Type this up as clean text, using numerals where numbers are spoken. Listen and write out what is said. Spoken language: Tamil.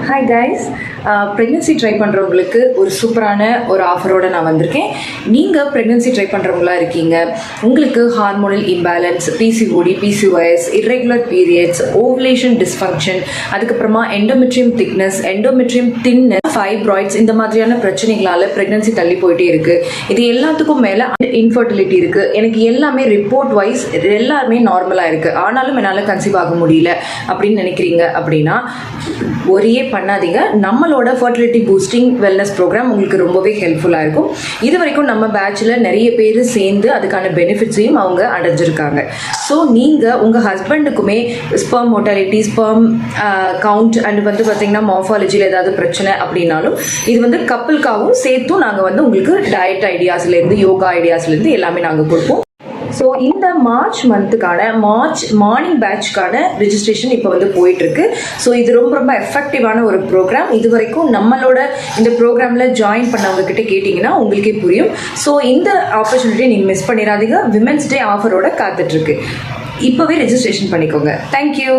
ஹாய் கைஸ், ப்ரெக்னென்சி ட்ரை பண்ணுறவங்களுக்கு ஒரு சூப்பரான ஒரு ஆஃபரோடு நான் வந்திருக்கேன். நீங்கள் ப்ரெக்னென்சி ட்ரை பண்ணுறவங்களா இருக்கீங்க, உங்களுக்கு hormonal imbalance, PCOD, PCOS, irregular periods, ovulation dysfunction, அதுக்கப்புறமா endometrium thickness, endometrium thinners, fibroids, இந்த மாதிரியான பிரச்சனைகளால் ப்ரெக்னென்சி தள்ளி போயிட்டே இருக்குது. இது எல்லாத்துக்கும் மேலே இன்ஃபர்டிலிட்டி இருக்குது. எனக்கு எல்லாமே ரிப்போர்ட் வைஸ் எல்லாமே நார்மலாக இருக்குது, ஆனாலும் என்னால் கன்சீவ் ஆக முடியல அப்படின்னு நினைக்கிறீங்க அப்படின்னா ஒரே பண்ணாதீங்க. நம்மளோட ஃபர்டிலிட்டி பூஸ்டிங் வெல்னஸ் ப்ரோக்ராம் உங்களுக்கு ரொம்பவே ஹெல்ப்ஃபுல்லாக இருக்கும். இது வரைக்கும் நம்ம பேட்சில் நிறைய பேர் சேர்ந்து அதுக்கான பெனிஃபிட்ஸையும் அவங்க அடைஞ்சிருக்காங்க. ஸோ நீங்கள் உங்கள் ஹஸ்பண்டுக்குமே sperm motility, sperm count and பார்த்தீங்கன்னா மார்ஃபாலஜியில் ஏதாவது பிரச்சனை அப்படின்னாலும் இது கப்புளுக்காகவும் சேர்த்தும் நாங்கள் உங்களுக்கு டயட் ஐடியாஸ்லேருந்து, யோகா ஐடியாஸ்லேருந்து எல்லாமே நாங்கள் கொடுப்போம். ஸோ இந்த மார்ச் மந்த்துக்கான மார்னிங் பேட்ச்க்கான ரிஜிஸ்ட்ரேஷன் இப்போ போயிட்டுருக்கு. ஸோ இது ரொம்ப எஃபெக்டிவான ஒரு ப்ரோக்ராம். இது வரைக்கும் நம்மளோட இந்த ப்ரோக்ராமில் ஜாயின் பண்ணவங்கக்கிட்ட கேட்டிங்கன்னா உங்களுக்கே புரியும். ஸோ இந்த ஆப்பர்ச்சுனிட்டியை நீங்கள் மிஸ் பண்ணிடாதீங்க. விமென்ஸ் டே ஆஃபரோட காத்துட்ருக்கு. இப்போவே ரெஜிஸ்ட்ரேஷன் பண்ணிக்கோங்க. தேங்க்யூ.